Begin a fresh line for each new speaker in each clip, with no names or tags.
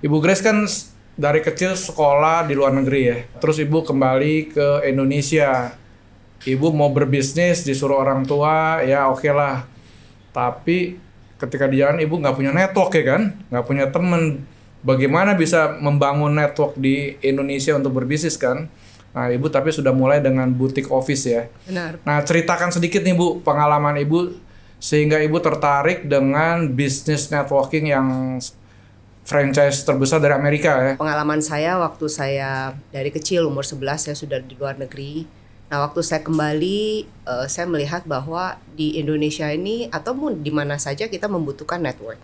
Ibu Grace kan dari kecil sekolah di luar negeri ya. Terus Ibu kembali ke Indonesia. Ibu mau berbisnis disuruh orang tua, ya oke lah. Tapi ketika di jalan Ibu nggak punya network ya kan? Nggak punya temen. Bagaimana bisa membangun network di Indonesia untuk berbisnis kan? Nah Ibu tapi sudah mulai dengan boutique office ya.
Benar.
Nah ceritakan sedikit nih Bu, pengalaman Ibu sehingga Ibu tertarik dengan bisnis networking yang franchise terbesar dari Amerika ya.
Pengalaman saya waktu saya dari kecil umur 11 saya sudah di luar negeri. Nah waktu saya kembali saya melihat bahwa di Indonesia ini ataupun di mana saja kita membutuhkan network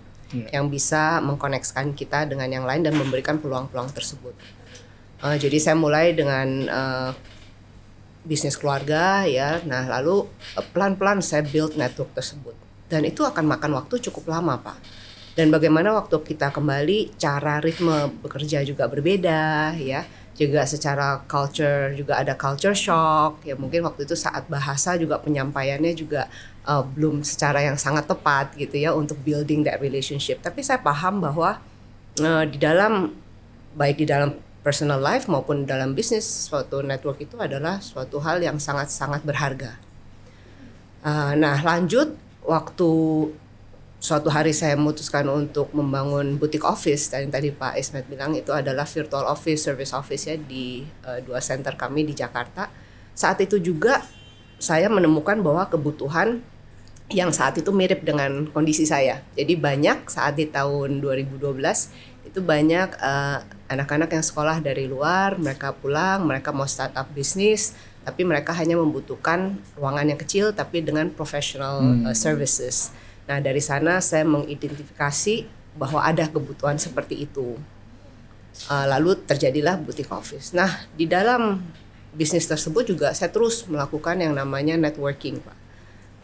yang bisa mengkoneksikan kita dengan yang lain dan memberikan peluang-peluang tersebut. Jadi saya mulai dengan bisnis keluarga ya. Nah lalu pelan-pelan saya build network tersebut. Dan itu akan makan waktu cukup lama Pak. Dan bagaimana waktu kita kembali cara ritme bekerja juga berbeda ya. Juga secara culture juga ada culture shock ya, mungkin waktu itu saat bahasa juga penyampaiannya juga belum secara yang sangat tepat gitu ya untuk building that relationship. Tapi saya paham bahwa di dalam baik di dalam personal life maupun dalam bisnis suatu network itu adalah suatu hal yang sangat-sangat berharga. Nah lanjut waktu suatu hari saya memutuskan untuk membangun boutique office dan tadi Pak Ismet bilang itu adalah virtual office, service office ya di 2 center kami di Jakarta. Saat itu juga saya menemukan bahwa kebutuhan yang saat itu mirip dengan kondisi saya. Jadi banyak saat di tahun 2012 itu banyak anak-anak yang sekolah dari luar, mereka pulang, mereka mau start up bisnis, tapi mereka hanya membutuhkan ruangan yang kecil tapi dengan professional services. Nah dari sana saya mengidentifikasi bahwa ada kebutuhan seperti itu. Lalu terjadilah boutique office. Nah di dalam bisnis tersebut juga saya terus melakukan yang namanya networking Pak.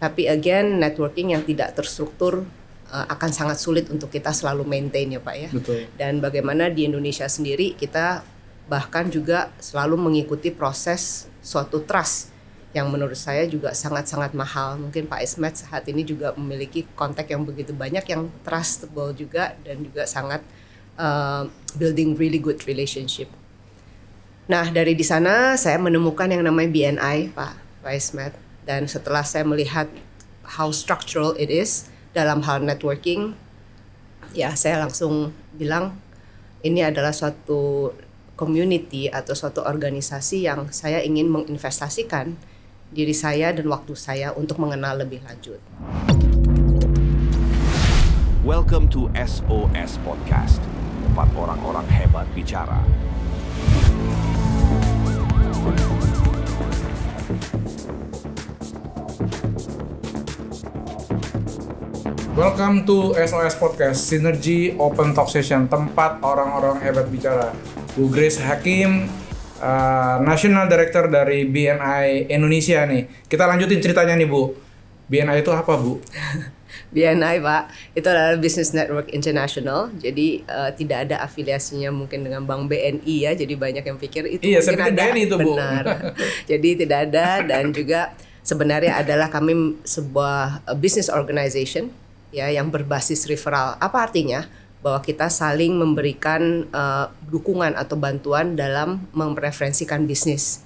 Tapi again networking yang tidak terstruktur akan sangat sulit untuk kita selalu maintain ya Pak ya.
Betul.
Dan bagaimana di Indonesia sendiri kita bahkan juga selalu mengikuti proses suatu trust yang menurut saya juga sangat-sangat mahal. Mungkin Pak Ismet saat ini juga memiliki kontak yang begitu banyak yang trustable juga dan juga sangat building really good relationship. Nah dari di sana saya menemukan yang namanya BNI Pak Ismet, dan setelah saya melihat how structural it is dalam hal networking, ya saya langsung bilang ini adalah suatu community atau suatu organisasi yang saya ingin menginvestasikan diri saya dan waktu saya untuk mengenal lebih lanjut.
Welcome to SOS Podcast, tempat orang-orang hebat bicara.
Welcome to SOS Podcast, Synergy Open Talk Session, tempat orang-orang hebat bicara. Bu Grace Hakim, National Director dari BNI Indonesia nih. Kita lanjutin ceritanya nih Bu. BNI itu apa Bu?
BNI Pak, itu adalah Business Network International. Jadi tidak ada afiliasinya mungkin dengan Bank BNI ya. Jadi banyak yang pikir itu
iya,
mungkin ada.
BNI itu Bu.
Benar. Jadi tidak ada, dan juga sebenarnya adalah kami sebuah business organization ya yang berbasis referral. Apa artinya? Bahwa kita saling memberikan dukungan atau bantuan dalam mereferensikan bisnis.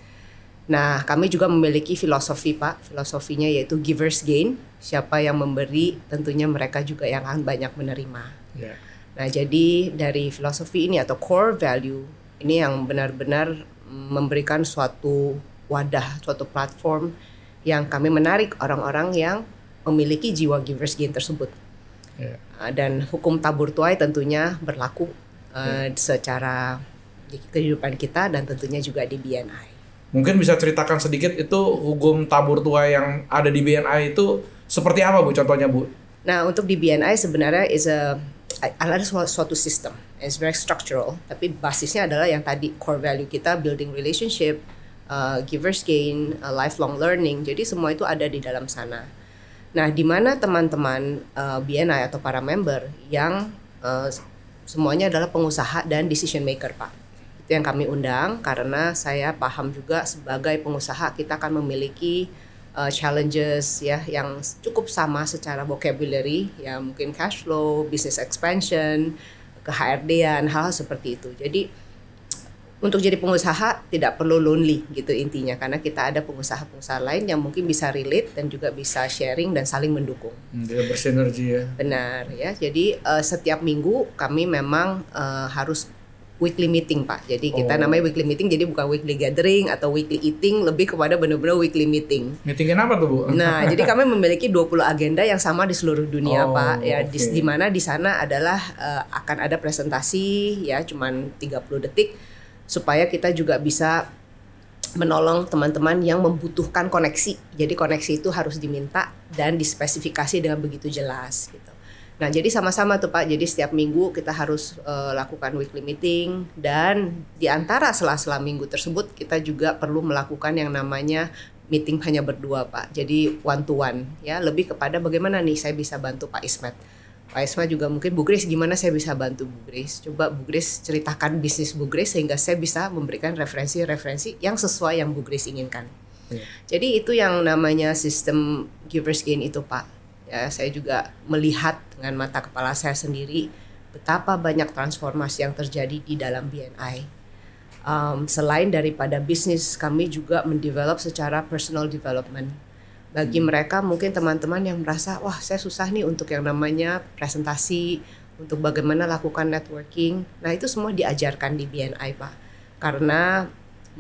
Nah, kami juga memiliki filosofi Pak. Filosofinya yaitu givers gain. Siapa yang memberi, tentunya mereka juga yang akan banyak menerima.
Yeah.
Nah, jadi dari filosofi ini atau core value ini yang benar-benar memberikan suatu wadah, suatu platform yang kami menarik orang-orang yang memiliki jiwa givers gain tersebut. Yeah. Dan hukum tabur tuai tentunya berlaku secara di kehidupan kita dan tentunya juga di BNI.
Mungkin bisa ceritakan sedikit itu hukum tabur tuai yang ada di BNI itu seperti apa Bu contohnya Bu?
Nah untuk di BNI sebenarnya ada suatu sistem, it's very structural, tapi basisnya adalah yang tadi core value kita, building relationship, givers gain, lifelong learning. Jadi semua itu ada di dalam sana. Nah, di mana teman-teman BNI atau para member yang semuanya adalah pengusaha dan decision maker, Pak. Itu yang kami undang karena saya paham juga sebagai pengusaha kita akan memiliki challenges ya yang cukup sama secara vocabulary, ya mungkin cash flow, business expansion, ke HRD-an, hal-hal seperti itu. Jadi untuk jadi pengusaha tidak perlu lonely gitu intinya, karena kita ada pengusaha-pengusaha lain yang mungkin bisa relate dan juga bisa sharing dan saling mendukung.
Dia bersinergi ya.
Benar ya. Jadi setiap minggu kami memang harus weekly meeting Pak. Jadi kita namanya weekly meeting, jadi bukan weekly gathering atau weekly eating, lebih kepada benar-benar weekly meeting.
Meetingin apa tuh Bu?
Nah, jadi kami memiliki 20 agenda yang sama di seluruh dunia Pak. Ya, di mana di sana adalah akan ada presentasi ya cuman 30 detik supaya kita juga bisa menolong teman-teman yang membutuhkan koneksi. Jadi koneksi itu harus diminta dan dispesifikasi dengan begitu jelas gitu. Nah, jadi sama-sama tuh Pak. Jadi setiap minggu kita harus lakukan weekly meeting, dan di antara sela-sela minggu tersebut kita juga perlu melakukan yang namanya meeting hanya berdua Pak. Jadi one to one ya, lebih kepada bagaimana nih saya bisa bantu Pak Ismet. Pak Ismet juga mungkin, Bu Grace gimana saya bisa bantu Bu Grace? Coba Bu Grace ceritakan bisnis Bu Grace sehingga saya bisa memberikan referensi-referensi yang sesuai yang Bu Grace inginkan. Jadi itu yang namanya sistem givers gain itu Pak. Ya, saya juga melihat dengan mata kepala saya sendiri betapa banyak transformasi yang terjadi di dalam BNI. Selain daripada bisnis, kami juga mendevelop secara personal development. Bagi mereka mungkin teman-teman yang merasa, wah saya susah nih untuk yang namanya presentasi, untuk bagaimana lakukan networking. Nah itu semua diajarkan di BNI Pak. Karena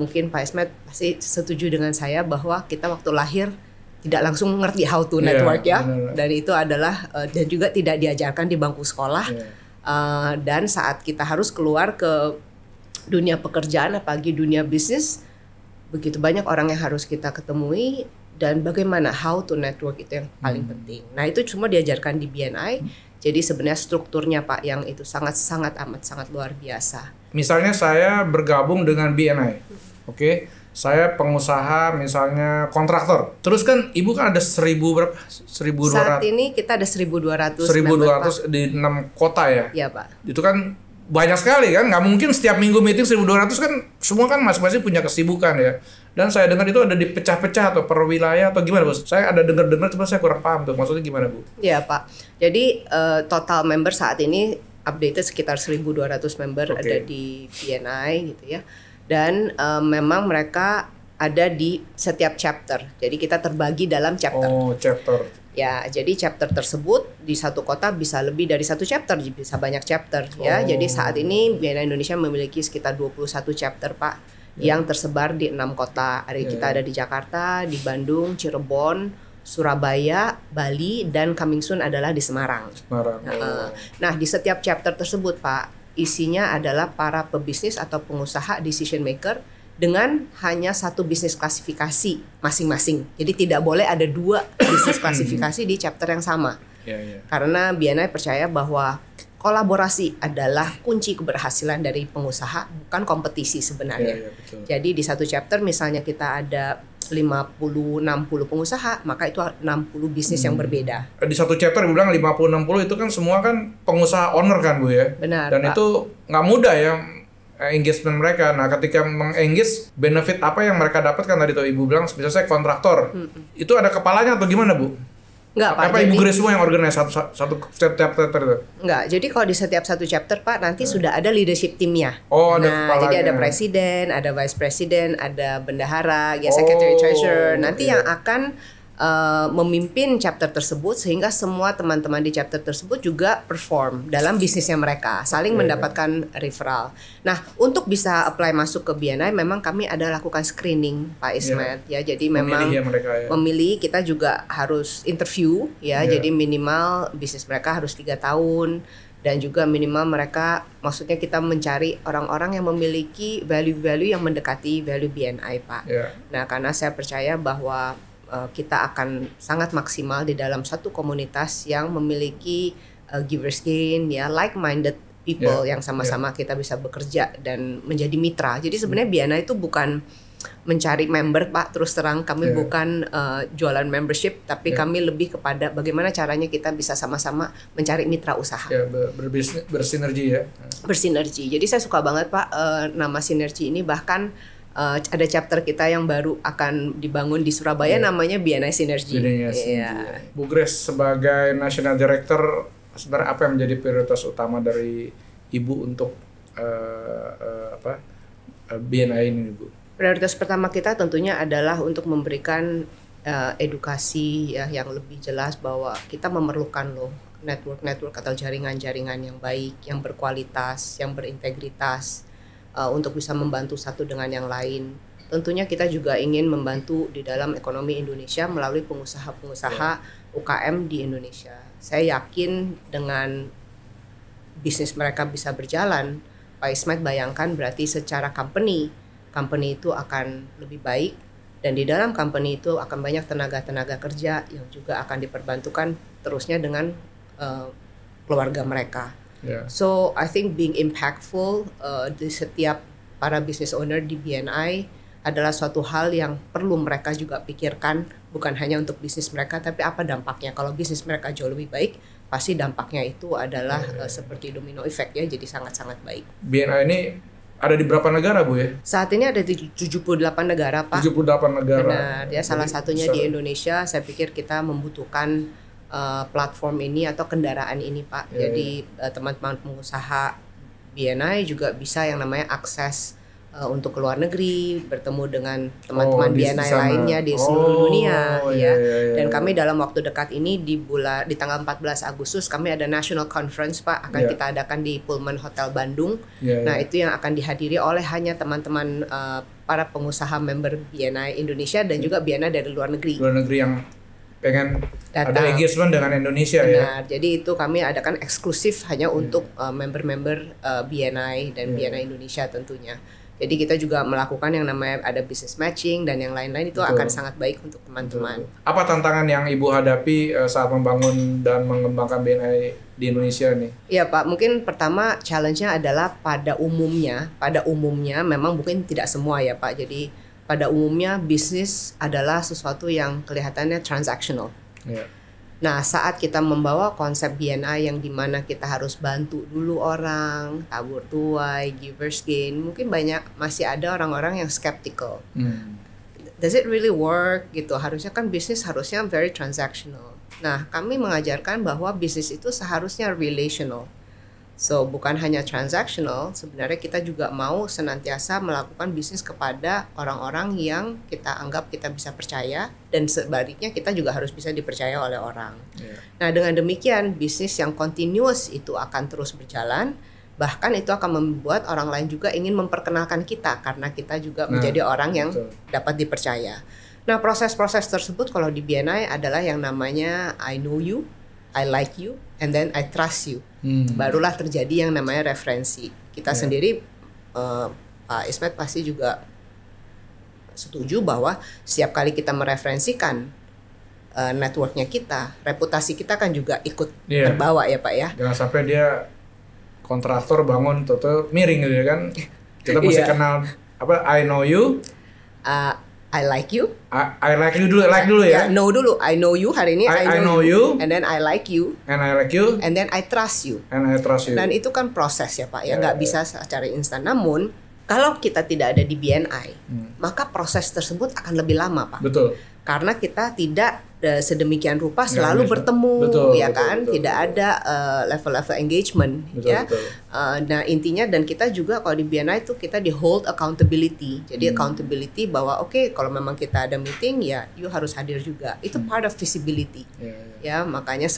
mungkin Pak Ismet pasti setuju dengan saya bahwa kita waktu lahir tidak langsung ngerti how to network ya. Bener. Dan itu adalah, dan juga tidak diajarkan di bangku sekolah. Dan saat kita harus keluar ke dunia pekerjaan, apalagi dunia bisnis, begitu banyak orang yang harus kita ketemui. Dan bagaimana how to network itu yang paling penting. Nah itu cuma diajarkan di BNI. Jadi sebenarnya strukturnya Pak yang itu sangat luar biasa.
Misalnya saya bergabung dengan BNI, oke? Saya pengusaha misalnya kontraktor. Terus kan Ibu kan ada 1.000 berapa? 1.200.
Saat ini kita ada 1.200.
1.200 di 6 kota ya?
Iya Pak.
Itu kan banyak sekali kan, nggak mungkin setiap minggu meeting 1.200 kan, semua kan masing-masing punya kesibukan ya. Dan saya dengar itu ada dipecah-pecah atau per wilayah atau gimana Bos? Saya ada dengar-dengar cuma saya kurang paham tuh, maksudnya gimana Bu?
Iya Pak, jadi total member saat ini updated sekitar 1.200 member ada di BNI gitu ya. Dan memang mereka ada di setiap chapter, jadi kita terbagi dalam chapter.
Oh, chapter.
Ya, jadi chapter tersebut di satu kota bisa lebih dari satu chapter, bisa banyak chapter ya. Jadi saat ini BNI Indonesia memiliki sekitar 21 chapter Pak, yang tersebar di 6 kota. Kita ada di Jakarta, di Bandung, Cirebon, Surabaya, Bali, dan coming soon adalah di Semarang. Nah, di setiap chapter tersebut Pak, isinya adalah para pebisnis atau pengusaha decision maker dengan hanya satu bisnis klasifikasi masing-masing. Jadi tidak boleh ada 2 bisnis klasifikasi di chapter yang sama. Karena BNI percaya bahwa kolaborasi adalah kunci keberhasilan dari pengusaha, bukan kompetisi sebenarnya. Jadi di satu chapter misalnya kita ada 50-60 pengusaha, maka itu 60 bisnis yang berbeda. Di
satu chapter Ibu bilang 50-60 itu kan semua kan pengusaha owner kan Bu ya?
Benar,
dan
Pak.
Itu nggak mudah ya engagement mereka. Nah ketika mengengage, benefit apa yang mereka dapatkan tadi tuh Ibu bilang, misalnya saya kontraktor, itu ada kepalanya atau gimana Bu?
Enggak Pak.
Apa Ibu Grace semua yang organize satu setiap chapter itu?
Enggak, jadi kalau di setiap satu chapter Pak nanti sudah ada leadership timnya.
Ada kepalanya.
Jadi ada presiden, ada vice president, ada bendahara, ya secretary treasurer. Nanti yang akan memimpin chapter tersebut sehingga semua teman-teman di chapter tersebut juga perform dalam bisnisnya mereka, saling mendapatkan referral. Nah, untuk bisa apply masuk ke BNI memang kami ada lakukan screening Pak Ismet ya. Jadi memang memilih, kita juga harus interview ya. Jadi minimal bisnis mereka harus 3 tahun dan juga minimal mereka, maksudnya kita mencari orang-orang yang memiliki value-value yang mendekati value BNI Pak. Nah, karena saya percaya bahwa kita akan sangat maksimal di dalam satu komunitas yang memiliki givers gain ya, like-minded people yang sama-sama kita bisa bekerja dan menjadi mitra. Jadi sebenarnya BNI itu bukan mencari member Pak, terus terang kami bukan jualan membership, tapi kami lebih kepada bagaimana caranya kita bisa sama-sama mencari mitra usaha.
Berbisnis, bersinergi ya. Bersinergi.
Jadi saya suka banget Pak nama sinergi ini, bahkan ada chapter kita yang baru akan dibangun di Surabaya namanya BNI Synergy.
Bu Grace sebagai National Director, sebenarnya apa yang menjadi prioritas utama dari Ibu untuk BNI ini, Bu?
Prioritas pertama kita tentunya adalah untuk memberikan edukasi ya yang lebih jelas bahwa kita memerlukan loh network atau jaringan-jaringan yang baik, yang berkualitas, yang berintegritas untuk bisa membantu satu dengan yang lain. Tentunya kita juga ingin membantu di dalam ekonomi Indonesia melalui pengusaha-pengusaha UKM di Indonesia. Saya yakin dengan bisnis mereka bisa berjalan, Pak Ismet bayangkan berarti secara company itu akan lebih baik, dan di dalam company itu akan banyak tenaga kerja yang juga akan diperbantukan terusnya dengan keluarga mereka.
Yeah.
So I think being impactful di setiap para business owner di BNI adalah suatu hal yang perlu mereka juga pikirkan, bukan hanya untuk bisnis mereka, tapi apa dampaknya. Kalau bisnis mereka jauh lebih baik, pasti dampaknya itu adalah seperti domino effect ya, jadi sangat-sangat baik.
BNI ini ada di berapa negara, Bu ya?
Saat ini ada di 78 negara, Pak.
78 negara.
Benar, ya salah satunya di Indonesia. Saya pikir kita membutuhkan platform ini atau kendaraan ini, Pak. Jadi teman-teman pengusaha BNI juga bisa yang namanya akses untuk ke luar negeri, bertemu dengan teman-teman BNI lainnya di seluruh dunia ya. Dan kami dalam waktu dekat ini di tanggal 14 Agustus kami ada National Conference, Pak, akan kita adakan di Pullman Hotel Bandung. Nah, itu yang akan dihadiri oleh hanya teman-teman para pengusaha member BNI Indonesia dan juga BNI dari luar negeri.
Luar negeri yang pengen
datang.
Ada engagement dengan Indonesia.
Benar, ya. Jadi itu kami adakan eksklusif hanya untuk member-member BNI dan BNI Indonesia tentunya. Jadi kita juga melakukan yang namanya ada business matching dan yang lain-lain itu akan sangat baik untuk teman-teman.
Apa tantangan yang Ibu hadapi saat membangun dan mengembangkan BNI di Indonesia nih?
Iya, Pak, mungkin pertama challenge-nya adalah pada umumnya memang mungkin tidak semua ya, Pak. Jadi pada umumnya bisnis adalah sesuatu yang kelihatannya transactional.
Yeah.
Nah, saat kita membawa konsep BNI yang dimana kita harus bantu dulu orang, tabur tuai, givers gain, mungkin masih ada orang-orang yang skeptical. Does it really work? Gitu. Harusnya kan bisnis harusnya very transactional. Nah, kami mengajarkan bahwa bisnis itu seharusnya relational. So, bukan hanya transactional, sebenarnya kita juga mau senantiasa melakukan bisnis kepada orang-orang yang kita anggap kita bisa percaya, dan sebaliknya kita juga harus bisa dipercaya oleh orang. Nah, dengan demikian bisnis yang continuous itu akan terus berjalan, bahkan itu akan membuat orang lain juga ingin memperkenalkan kita karena kita juga menjadi orang yang dapat dipercaya. Nah, proses-proses tersebut kalau di BNI adalah yang namanya I know you, I like you, and then I trust you. Barulah terjadi yang namanya referensi. Kita sendiri, Pak Ismet pasti juga setuju bahwa setiap kali kita mereferensikan networknya kita, reputasi kita kan juga ikut terbawa ya, Pak ya.
Jangan sampai dia kontraktor bangun toto miring gitu kan. Kita mesti kenal apa, I know you,
I like you.
I like you dulu, ya.
Know dulu. I know you hari ini.
I know you.
And then I like you.
And I like you.
And then I trust you.
And I trust you.
Dan itu kan proses ya, Pak. Ya nggak bisa secara instan. Namun kalau kita tidak ada di BNI, maka proses tersebut akan lebih lama, Pak.
Betul.
Karena kita tidak sedemikian rupa selalu bertemu, kan? Betul. Tidak ada level-level engagement, ya. Nah, intinya dan kita juga kalau di BNI itu kita di hold accountability. Jadi accountability bahwa kalau memang kita ada meeting ya, you harus hadir juga. Itu part of visibility. Ya, makanya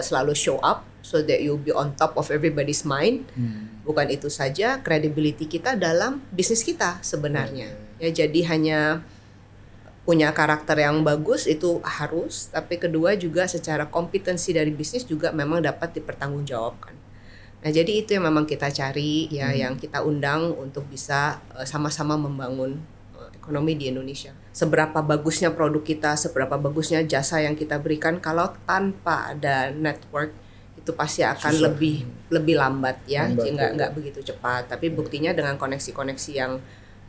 selalu show up so that you be on top of everybody's mind. Bukan itu saja, credibility kita dalam bisnis kita sebenarnya. Ya, jadi hanya punya karakter yang bagus itu harus, tapi kedua juga secara kompetensi dari bisnis juga memang dapat dipertanggungjawabkan. Nah, jadi itu yang memang kita cari ya, yang kita undang untuk bisa sama-sama membangun ekonomi di Indonesia. Seberapa bagusnya produk kita, seberapa bagusnya jasa yang kita berikan, kalau tanpa ada network itu pasti akan lebih lambat ya, nggak begitu cepat. Tapi buktinya dengan koneksi-koneksi yang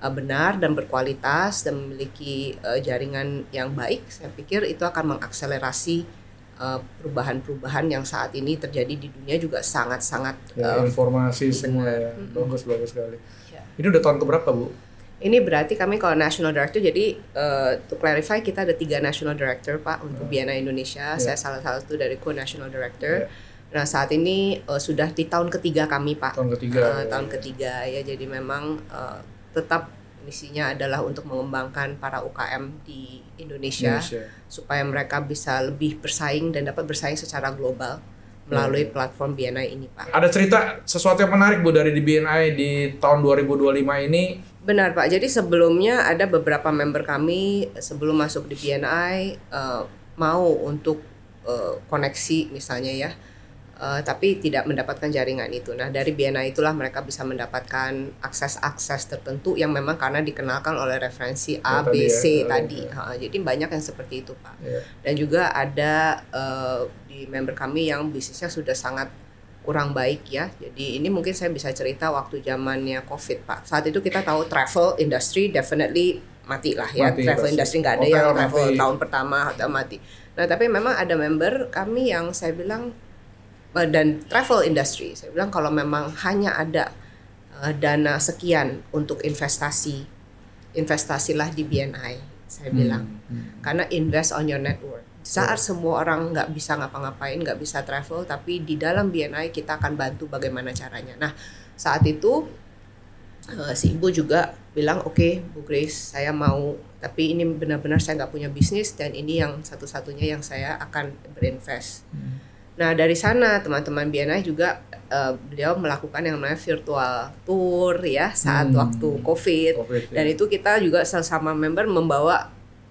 benar dan berkualitas dan memiliki jaringan yang baik, saya pikir itu akan mengakselerasi perubahan-perubahan yang saat ini terjadi di dunia juga sangat-sangat
informasi semua ya. Bagus sekali. Ini udah tahun keberapa, Bu?
Ini berarti kami kalau National Director, jadi to clarify kita ada 3 National Director, Pak, untuk BNI Indonesia. Saya salah satu dari Co-National Director. Nah saat ini sudah di tahun ketiga kami Pak.
Tahun ketiga.
Tahun ketiga ya, jadi memang tetap misinya adalah untuk mengembangkan para UKM di Indonesia supaya mereka bisa lebih bersaing dan dapat bersaing secara global melalui platform BNI ini Pak.
Ada cerita sesuatu yang menarik Bu dari di BNI di tahun 2025 ini?
Benar Pak, jadi sebelumnya ada beberapa member kami sebelum masuk di BNI mau untuk koneksi misalnya ya, tapi tidak mendapatkan jaringan itu. Nah dari BNI itulah mereka bisa mendapatkan akses-akses tertentu yang memang karena dikenalkan oleh referensi A, B, C tadi. Jadi banyak yang seperti itu Pak. Dan juga ada di member kami yang bisnisnya sudah sangat kurang baik ya. Jadi ini mungkin saya bisa cerita waktu zamannya COVID Pak. Saat itu kita tahu travel industry definitely mati lah ya. Travel industry nggak ada yang travel tahun pertama atau mati. Nah tapi memang ada member kami yang saya bilang dan travel industry, saya bilang kalau memang hanya ada dana sekian untuk investasilah di BNI, saya bilang. Karena invest on your network. Saat semua orang nggak bisa ngapa-ngapain, nggak bisa travel, tapi di dalam BNI kita akan bantu bagaimana caranya. Nah saat itu si ibu juga bilang oke, Bu Grace saya mau, tapi ini benar-benar saya nggak punya bisnis dan ini yang satu-satunya yang saya akan berinvest. Nah dari sana teman-teman BNI juga beliau melakukan yang namanya virtual tour ya saat waktu COVID dan itu kita juga sama member membawa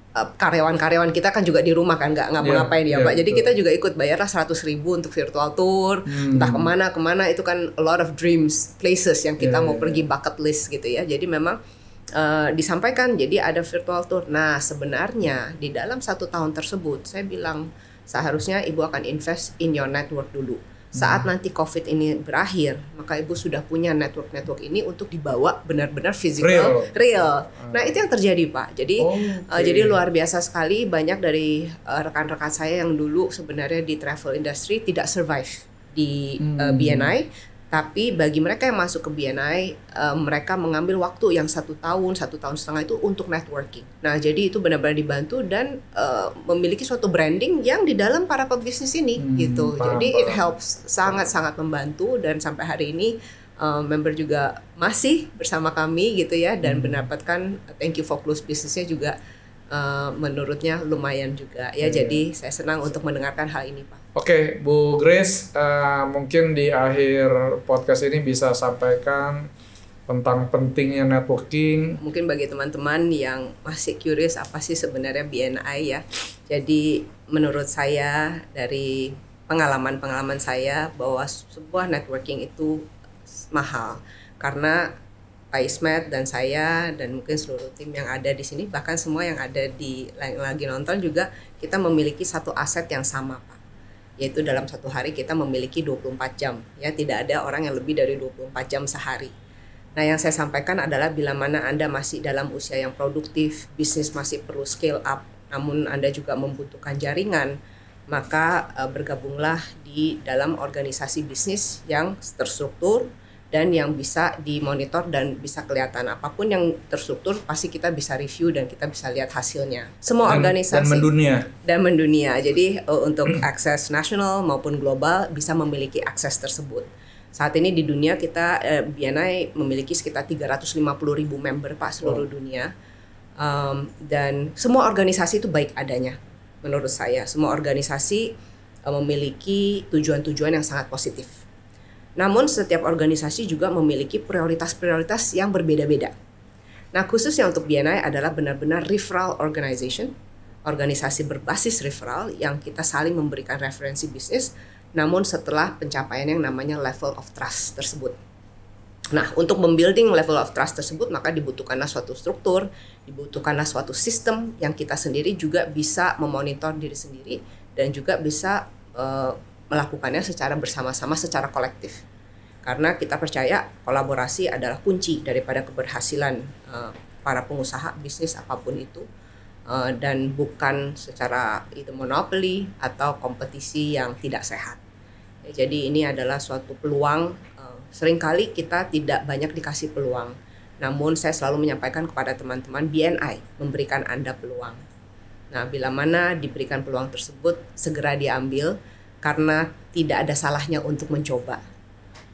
karyawan-karyawan kita kan juga di rumah kan nggak ngapa-ngapain ya Pak. Jadi kita juga ikut bayarlah 100.000 untuk virtual tour entah kemana itu kan a lot of dreams places yang kita mau pergi bucket list gitu ya. Jadi memang disampaikan jadi ada virtual tour. Nah sebenarnya di dalam 1 tahun tersebut saya bilang seharusnya ibu akan invest in your network dulu. Saat nanti COVID ini berakhir, maka ibu sudah punya network ini untuk dibawa benar-benar physical, real. Nah itu yang terjadi Pak. Jadi jadi luar biasa sekali, banyak dari rekan-rekan saya yang dulu sebenarnya di travel industry tidak survive di BNI. Tapi bagi mereka yang masuk ke BNI, mereka mengambil waktu yang 1 tahun, 1,5 tahun itu untuk networking. Nah, jadi itu benar-benar dibantu dan memiliki suatu branding yang di dalam para pebisnis ini, gitu. Jadi it helps, sangat-sangat membantu dan sampai hari ini member juga masih bersama kami, gitu ya, dan mendapatkan thank you for close bisnisnya juga menurutnya lumayan juga ya. Jadi saya senang untuk mendengarkan hal ini Pak.
Oke, Bu Grace, mungkin di akhir podcast ini bisa sampaikan tentang pentingnya networking.
Mungkin bagi teman-teman yang masih curious apa sih sebenarnya BNI ya. Jadi menurut saya dari pengalaman saya bahwa sebuah networking itu mahal karena Pak Ismet dan saya dan mungkin seluruh tim yang ada di sini, bahkan semua yang ada di lagi nonton juga, kita memiliki satu aset yang sama Pak, yaitu dalam satu hari kita memiliki 24 jam ya, tidak ada orang yang lebih dari 24 jam sehari. Nah yang saya sampaikan adalah bila mana Anda masih dalam usia yang produktif, bisnis masih perlu scale up, namun Anda juga membutuhkan jaringan, maka bergabunglah di dalam organisasi bisnis yang terstruktur dan yang bisa dimonitor dan bisa kelihatan. Apapun yang terstruktur pasti kita bisa review dan kita bisa lihat hasilnya. Semua organisasi dan mendunia. Jadi untuk akses nasional maupun global bisa memiliki akses tersebut. Saat ini di dunia kita BNI memiliki sekitar 350.000 member Pak seluruh dunia. Dan semua organisasi itu baik adanya menurut saya. Semua organisasi memiliki tujuan-tujuan yang sangat positif. Namun setiap organisasi juga memiliki prioritas-prioritas yang berbeda-beda. Nah khususnya untuk BNI adalah benar-benar referral organization, organisasi berbasis referral yang kita saling memberikan referensi bisnis, namun setelah pencapaian yang namanya level of trust tersebut. Nah untuk membuilding level of trust tersebut maka dibutuhkanlah suatu struktur, dibutuhkanlah suatu sistem yang kita sendiri juga bisa memonitor diri sendiri dan juga bisa melakukannya secara bersama-sama, secara kolektif. Karena kita percaya kolaborasi adalah kunci daripada keberhasilan para pengusaha bisnis apapun itu, dan bukan secara itu monopoli atau kompetisi yang tidak sehat. Ya, jadi ini adalah suatu peluang, seringkali kita tidak banyak dikasih peluang. Namun saya selalu menyampaikan kepada teman-teman BNI memberikan Anda peluang. Nah, bila mana diberikan peluang tersebut, segera diambil karena tidak ada salahnya untuk mencoba.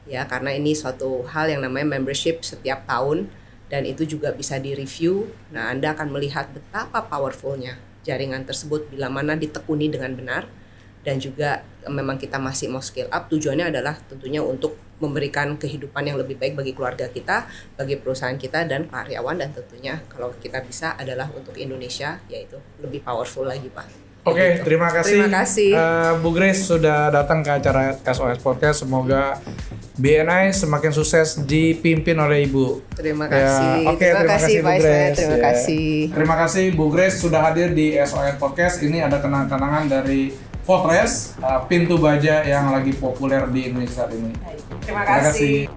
Ya, karena ini suatu hal yang namanya membership setiap tahun dan itu juga bisa di-review. Nah, Anda akan melihat betapa powerfulnya jaringan tersebut bila mana ditekuni dengan benar dan juga memang kita masih mau scale up. Tujuannya adalah tentunya untuk memberikan kehidupan yang lebih baik bagi keluarga kita, bagi perusahaan kita dan karyawan, dan tentunya kalau kita bisa adalah untuk Indonesia, yaitu lebih powerful lagi, Pak.
Oke, terima kasih.
Terima kasih.
Bu Grace sudah datang ke acara SOS Podcast. Semoga BNI semakin sukses dipimpin oleh Ibu.
Terima kasih.
Oke, terima kasih Bu
Pak
Grace.
Terima kasih.
Terima kasih Bu Grace sudah hadir di SOS Podcast. Ini ada kenang-kenangan dari Fortress, pintu baja yang lagi populer di Indonesia saat ini.
Terima kasih.